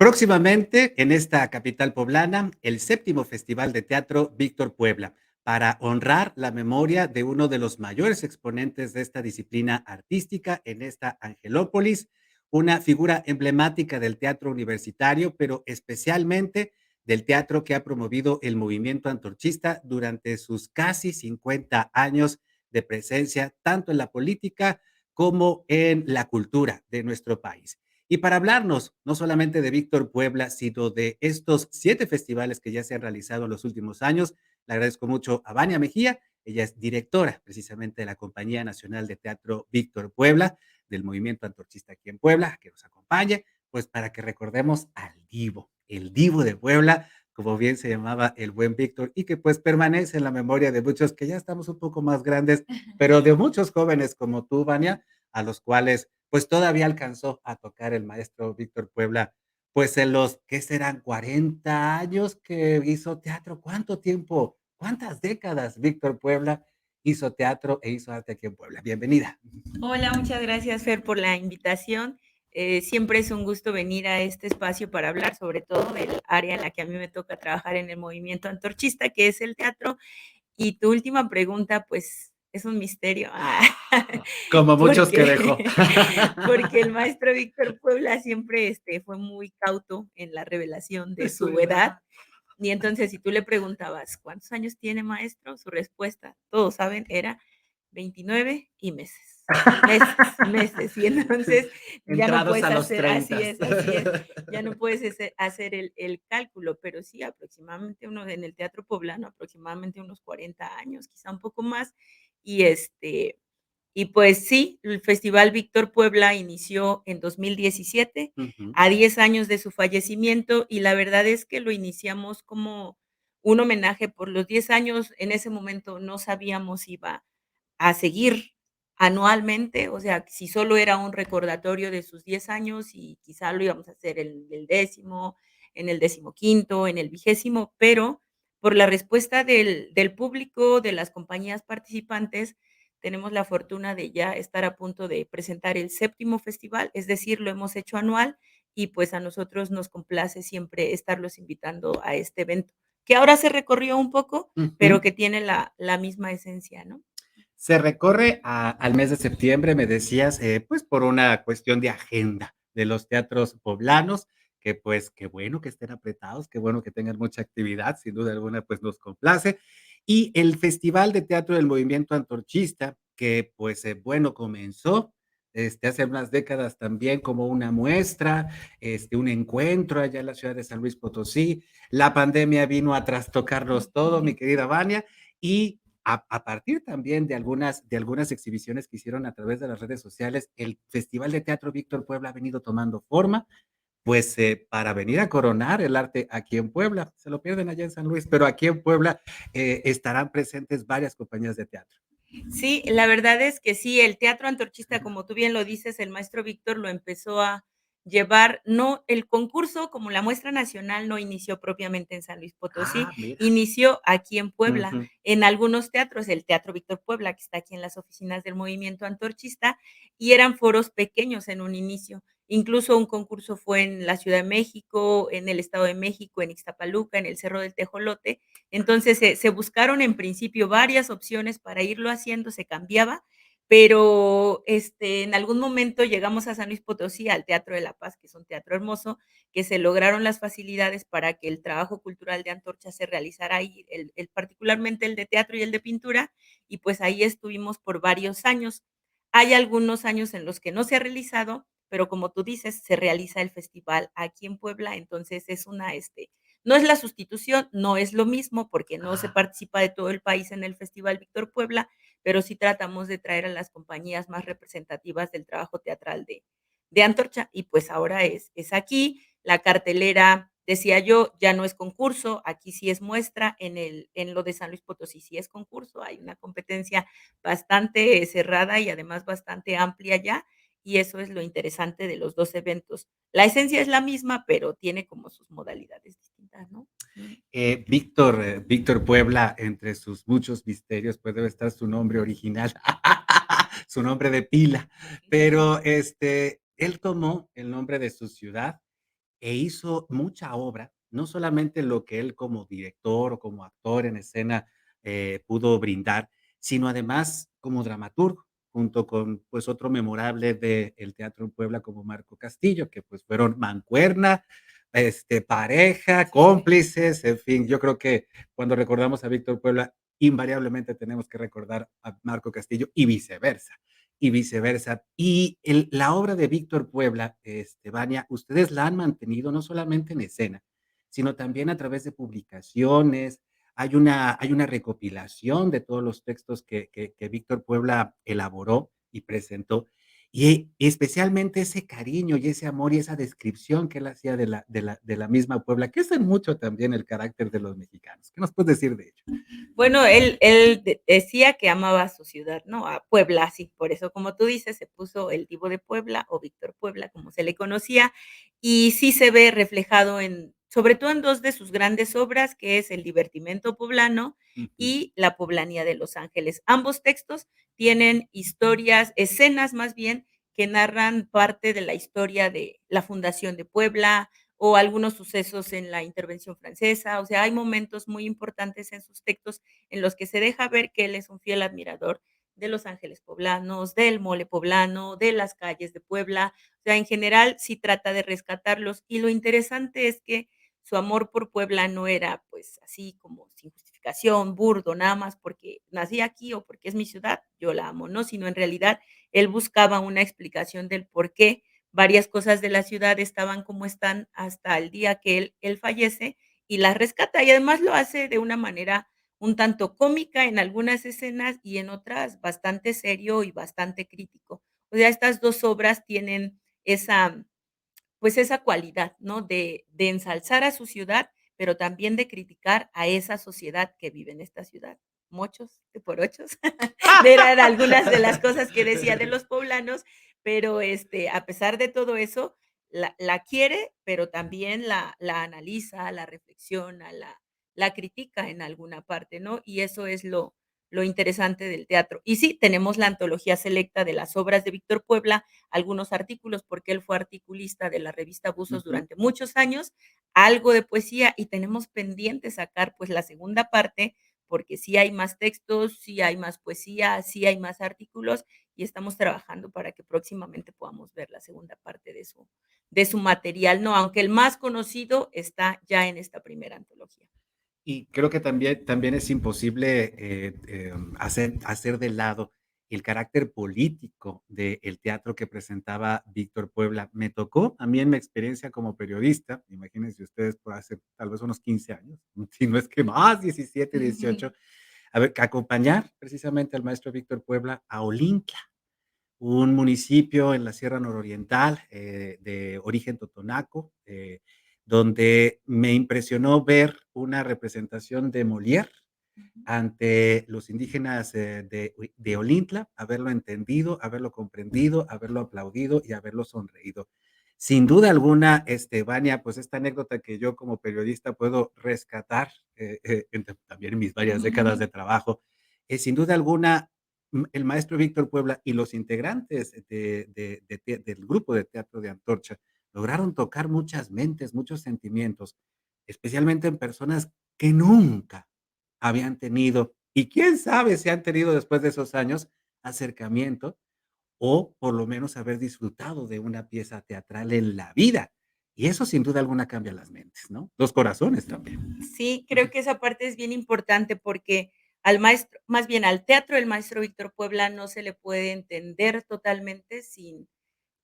Próximamente, en esta capital poblana, el séptimo Festival de Teatro Víctor Puebla, para honrar la memoria de uno de los mayores exponentes de esta disciplina artística en esta Angelópolis, una figura emblemática del teatro universitario, pero especialmente del teatro que ha promovido el movimiento antorchista durante sus casi 50 años de presencia, tanto en la política como en la cultura de nuestro país. Y para hablarnos no solamente de Víctor Puebla, sino de estos 7 festivales que ya se han realizado en los últimos años, le agradezco mucho a Vania Mejía. Ella es directora precisamente de la Compañía Nacional de Teatro Víctor Puebla, del movimiento antorchista aquí en Puebla, que nos acompañe, pues para que recordemos al Divo, el Divo de Puebla, como bien se llamaba el buen Víctor, y que pues permanece en la memoria de muchos que ya estamos un poco más grandes, pero de muchos jóvenes como tú, Vania, a los cuales pues todavía alcanzó a tocar el maestro Víctor Puebla, pues en los, ¿qué serán? 40 años que hizo teatro. ¿Cuánto tiempo? ¿Cuántas décadas Víctor Puebla hizo teatro e hizo arte aquí en Puebla? Bienvenida. Hola, muchas gracias, Fer, por la invitación. Siempre es un gusto venir a este espacio para hablar sobre todo del área en la que a mí me toca trabajar en el movimiento antorchista, que es el teatro. Y tu última pregunta, pues, es un misterio. Como muchos que Porque, dejó. porque el maestro Víctor Puebla siempre fue muy cauto en la revelación De de su su edad. edad. Y entonces, si tú le preguntabas, ¿cuántos años tiene maestro? Su respuesta, todos saben, era 29 y meses. Meses, meses. Y entonces ya no Entrados puedes a los hacer, 30. así es, ya no puedes hacer el cálculo, pero sí, aproximadamente uno en el teatro poblano, aproximadamente unos 40 años, quizá un poco más. Y y pues sí, el Festival Víctor Puebla inició en 2017, Ujú. a 10 años de su fallecimiento, y la verdad es que lo iniciamos como un homenaje por los 10 años. En ese momento no sabíamos si iba a seguir anualmente, o sea, si solo era un recordatorio de sus 10 años y quizá lo íbamos a hacer en el décimo, en el 15º, en el 20º, pero por la respuesta del público, de las compañías participantes, tenemos la fortuna de ya estar a punto de presentar el séptimo festival, es decir, lo hemos hecho anual y pues a nosotros nos complace siempre estarlos invitando a este evento, que ahora se recorrió un poco, pero Ujú. que tiene la misma esencia, ¿no? Se recorre al mes de septiembre, me decías, pues por una cuestión de agenda de los teatros poblanos, que pues qué bueno que estén apretados, qué bueno que tengan mucha actividad, sin duda alguna, pues nos complace. Y el Festival de Teatro del Movimiento Antorchista, que pues bueno, comenzó hace unas décadas también como una muestra, un encuentro allá en la ciudad de San Luis Potosí. La pandemia vino a trastocarnos todo, mi querida Vania, y a partir también de algunas exhibiciones que hicieron a través de las redes sociales, el Festival de Teatro Víctor Puebla ha venido tomando forma, pues para venir a coronar el arte aquí en Puebla. Se lo pierden allá en San Luis, pero aquí en Puebla estarán presentes varias compañías de teatro. Sí, la verdad es que sí, el teatro antorchista, como tú bien lo dices, el maestro Víctor lo empezó a llevar, no, el concurso como la muestra nacional no inició propiamente en San Luis Potosí, Ah, mira. inició aquí en Puebla, Ujú. en algunos teatros, el Teatro Víctor Puebla, que está aquí en las oficinas del movimiento antorchista, y eran foros pequeños en un inicio. Incluso un concurso fue en la Ciudad de México, en el Estado de México, en Ixtapaluca, en el Cerro del Tejolote. Entonces se buscaron en principio varias opciones para irlo haciendo, se cambiaba, pero en algún momento llegamos a San Luis Potosí, al Teatro de la Paz, que es un teatro hermoso, que se lograron las facilidades para que el trabajo cultural de antorcha se realizara ahí, particularmente el de teatro y el de pintura, y pues ahí estuvimos por varios años. Hay algunos años en los que no se ha realizado, pero como tú dices, se realiza el festival aquí en Puebla, entonces es no es la sustitución, no es lo mismo porque no se Ah, participa de todo el país en el Festival Víctor Puebla, pero sí tratamos de traer a las compañías más representativas del trabajo teatral de Antorcha y pues ahora es aquí. La cartelera, decía yo, ya no es concurso, aquí sí es muestra, en lo de San Luis Potosí sí es concurso, hay una competencia bastante cerrada y además bastante amplia ya, y eso es lo interesante de los dos eventos. La esencia es la misma, pero tiene como sus modalidades distintas, ¿no? Víctor Puebla, entre sus muchos misterios, pues debe estar su nombre original, su nombre de pila, pero él tomó el nombre de su ciudad e hizo mucha obra, no solamente lo que él como director o como actor en escena, pudo brindar, sino además como dramaturgo, junto con, pues, otro memorable del teatro en Puebla como Marco Castillo, que, pues, fueron mancuerna, pareja, Sí. cómplices, en fin, yo creo que cuando recordamos a Víctor Puebla, invariablemente tenemos que recordar a Marco Castillo y viceversa. Y viceversa. Y la obra de Víctor Puebla, Vania, ustedes la han mantenido no solamente en escena, sino también a través de publicaciones. Hay una recopilación de todos los textos que Víctor Puebla elaboró y presentó, y especialmente ese cariño y ese amor y esa descripción que él hacía de la misma Puebla, que es en mucho también el carácter de los mexicanos. ¿Qué nos puedes decir de ello? Bueno, él decía que amaba a su ciudad, ¿no? A Puebla, sí, por eso, como tú dices, se puso el Divo de Puebla o Víctor Puebla, como se le conocía, y sí se ve reflejado en, sobre todo en 2 de sus grandes obras, que es El divertimento poblano Ujú, y La poblanía de Los Ángeles. Ambos textos tienen historias, escenas más bien, que narran parte de la historia de la fundación de Puebla, o algunos sucesos en la intervención francesa. O sea, hay momentos muy importantes en sus textos en los que se deja ver que él es un fiel admirador de los ángeles poblanos, del mole poblano, de las calles de Puebla. O sea, en general sí trata de rescatarlos. Y lo interesante es que su amor por Puebla no era pues así como sin justificación, burdo, nada más porque nací aquí o porque es mi ciudad, yo la amo, ¿no? Sino en realidad él buscaba una explicación del por qué varias cosas de la ciudad estaban como están hasta el día que él fallece y las rescata. Y además lo hace de una manera un tanto cómica en algunas escenas y en otras bastante serio y bastante crítico. O sea, estas 2 obras tienen esa, pues, esa cualidad, ¿no? De ensalzar a su ciudad, pero también de criticar a esa sociedad que vive en esta ciudad. Mochos de por ochos. Eran algunas de las cosas que decía de los poblanos, pero, a pesar de todo eso, la quiere, pero también la analiza, la reflexiona, la critica en alguna parte, ¿no? Y eso es lo interesante del teatro. Y sí, tenemos la antología selecta de las obras de Víctor Puebla, algunos artículos, porque él fue articulista de la revista Buzos ujú. durante muchos años, algo de poesía, y tenemos pendiente sacar, pues, la segunda parte, porque sí hay más textos, sí hay más poesía, sí hay más artículos, y estamos trabajando para que próximamente podamos ver la segunda parte de su material, ¿no? Aunque el más conocido está ya en esta primera antología. Y creo que también es imposible, hacer de lado el carácter político del teatro que presentaba Víctor Puebla. Me tocó a mí en mi experiencia como periodista, imagínense ustedes, por hace tal vez unos 15 años, si no es que más, 17, 18, a ver, que acompañar precisamente al maestro Víctor Puebla a Olintla, un municipio en la Sierra Nororiental, de origen totonaco, donde me impresionó ver una representación de Molière Ujú. ante los indígenas, de Olintla, haberlo entendido, haberlo comprendido, haberlo aplaudido y haberlo sonreído. Sin duda alguna, Vania, pues esta anécdota que yo como periodista puedo rescatar, también en mis varias décadas de trabajo, sin duda alguna, el maestro Víctor Puebla y los integrantes del grupo de teatro de Antorcha lograron tocar muchas mentes, muchos sentimientos, especialmente en personas que nunca habían tenido, y quién sabe si han tenido después de esos años, acercamiento o por lo menos haber disfrutado de una pieza teatral en la vida. Y eso sin duda alguna cambia las mentes, ¿no? Los corazones también. Sí, creo que esa parte es bien importante porque al maestro, más bien al teatro del maestro Víctor Puebla no se le puede entender totalmente sin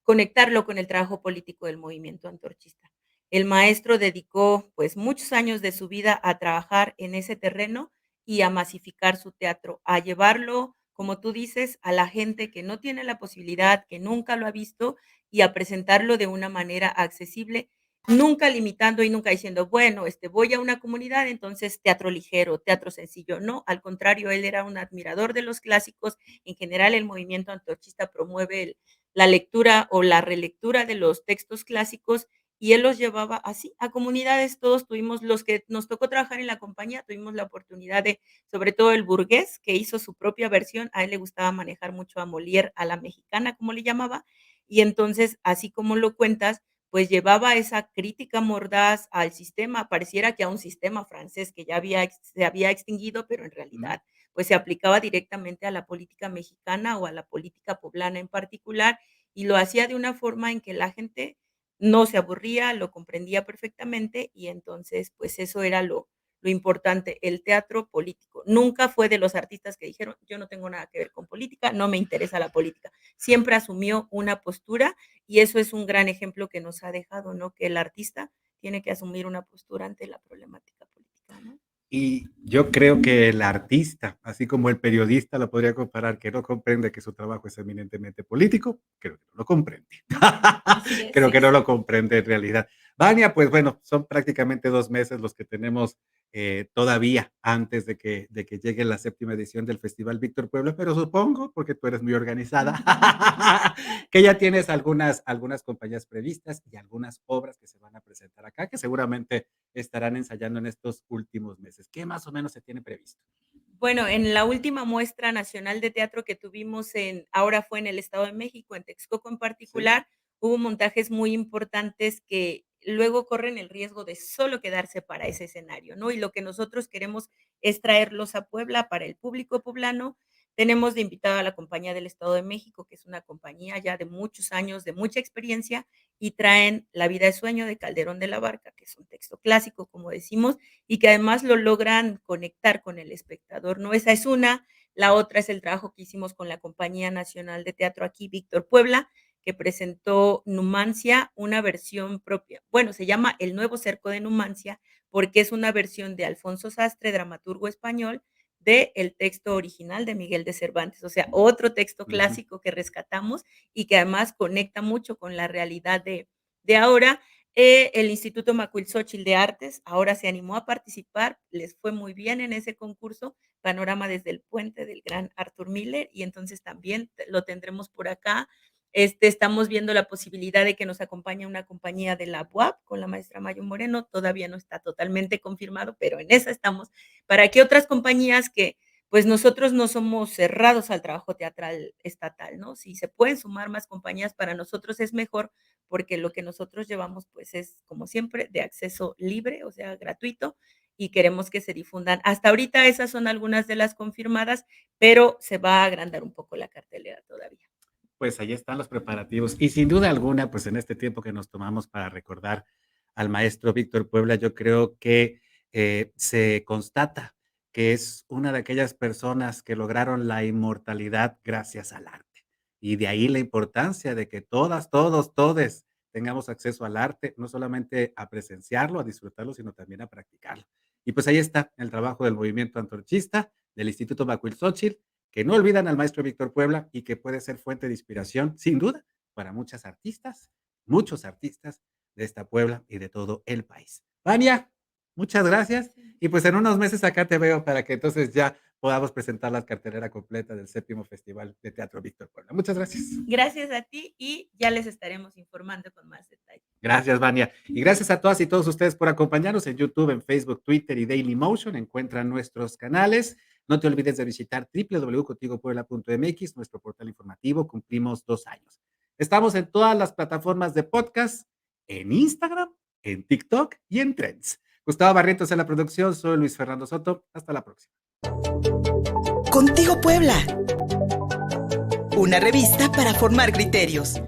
conectarlo con el trabajo político del movimiento antorchista. El maestro dedicó, pues, muchos años de su vida a trabajar en ese terreno y a masificar su teatro, a llevarlo, como tú dices, a la gente que no tiene la posibilidad, que nunca lo ha visto, y a presentarlo de una manera accesible, nunca limitando y nunca diciendo, bueno, voy a una comunidad, entonces teatro ligero, teatro sencillo. No, al contrario, él era un admirador de los clásicos. En general, el movimiento antorchista promueve la lectura o la relectura de los textos clásicos y él los llevaba así a comunidades. Todos tuvimos, los que nos tocó trabajar en la compañía, tuvimos la oportunidad de, sobre todo el burgués, que hizo su propia versión, a él le gustaba manejar mucho a Molière, a la mexicana, como le llamaba, y entonces, así como lo cuentas, pues llevaba esa crítica mordaz al sistema, pareciera que a un sistema francés que ya se había extinguido, pero en Ujú. realidad, pues se aplicaba directamente a la política mexicana o a la política poblana en particular, y lo hacía de una forma en que la gente no se aburría, lo comprendía perfectamente y entonces, pues eso era lo importante, el teatro político. Nunca fue de los artistas que dijeron: "Yo no tengo nada que ver con política, no me interesa la política". Siempre asumió una postura y eso es un gran ejemplo que nos ha dejado, ¿no? Que el artista tiene que asumir una postura ante la problemática política, ¿no? Y yo creo que el artista, así como el periodista lo podría comparar, que no comprende que su trabajo es eminentemente político, creo que no lo comprende. Así es, Creo sí, que no sí. lo comprende en realidad. Vania, pues bueno, son prácticamente 2 meses los que tenemos, todavía antes de que llegue la séptima edición del Festival Víctor Puebla, pero supongo, porque tú eres muy organizada, que ya tienes algunas compañías previstas y algunas obras que se van a presentar acá, que seguramente estarán ensayando en estos últimos meses. ¿Qué más o menos se tiene previsto? Bueno, en la última muestra nacional de teatro que tuvimos ahora fue en el Estado de México, en Texcoco en Sí. particular, hubo montajes muy importantes que luego corren el riesgo de solo quedarse para ese escenario, ¿no? Y lo que nosotros queremos es traerlos a Puebla para el público poblano. Tenemos de invitada a la Compañía del Estado de México, que es una compañía ya de muchos años, de mucha experiencia, y traen La vida de sueño de Calderón de la Barca, que es un texto clásico, como decimos, y que además lo logran conectar con el espectador, ¿no? Esa es una. La otra es el trabajo que hicimos con la Compañía Nacional de Teatro aquí, Víctor Puebla, que presentó Numancia, una versión propia. Bueno, se llama El nuevo cerco de Numancia, porque es una versión de Alfonso Sastre, dramaturgo español, del texto original de Miguel de Cervantes, o sea, otro texto Ujú. clásico que rescatamos y que además conecta mucho con la realidad de ahora. El Instituto Macuilxóchitl de Artes ahora se animó a participar, les fue muy bien en ese concurso, Panorama desde el puente del gran Arthur Miller, y entonces también lo tendremos por acá. Estamos viendo la posibilidad de que nos acompañe una compañía de la UAP con la maestra Mayo Moreno, todavía no está totalmente confirmado, pero en esa estamos, para que otras compañías que, pues nosotros no somos cerrados al trabajo teatral estatal, ¿no? Si se pueden sumar más compañías, para nosotros es mejor, porque lo que nosotros llevamos, pues, es, como siempre, de acceso libre, o sea, gratuito, y queremos que se difundan. Hasta ahorita esas son algunas de las confirmadas, pero se va a agrandar un poco la cartelera todavía. Pues ahí están los preparativos. Y sin duda alguna, pues en este tiempo que nos tomamos para recordar al maestro Víctor Puebla, yo creo que se constata que es una de aquellas personas que lograron la inmortalidad gracias al arte. Y de ahí la importancia de que todas, todos, todes tengamos acceso al arte, no solamente a presenciarlo, a disfrutarlo, sino también a practicarlo. Y pues ahí está el trabajo del movimiento antorchista, del Instituto Macuilxóchitl, que no olvidan al maestro Víctor Puebla y que puede ser fuente de inspiración, sin duda, para muchas artistas, muchos artistas de esta Puebla y de todo el país. Vania, muchas gracias. Sí. Y pues en unos meses acá te veo para que entonces ya podamos presentar la cartelera completa del séptimo Festival de Teatro Víctor Puebla. Muchas gracias. Gracias a ti y ya les estaremos informando con más detalle. Gracias, Vania. Y gracias a todas y todos ustedes por acompañarnos en YouTube, en Facebook, Twitter y Dailymotion. Encuentran nuestros canales. No te olvides de visitar www.contigopuebla.mx, nuestro portal informativo. Cumplimos 2 años. Estamos en todas las plataformas de podcast, en Instagram, en TikTok y en Trends. Gustavo Barrientos en la producción. Soy Luis Fernando Soto. Hasta la próxima. Contigo Puebla, una revista para formar criterios.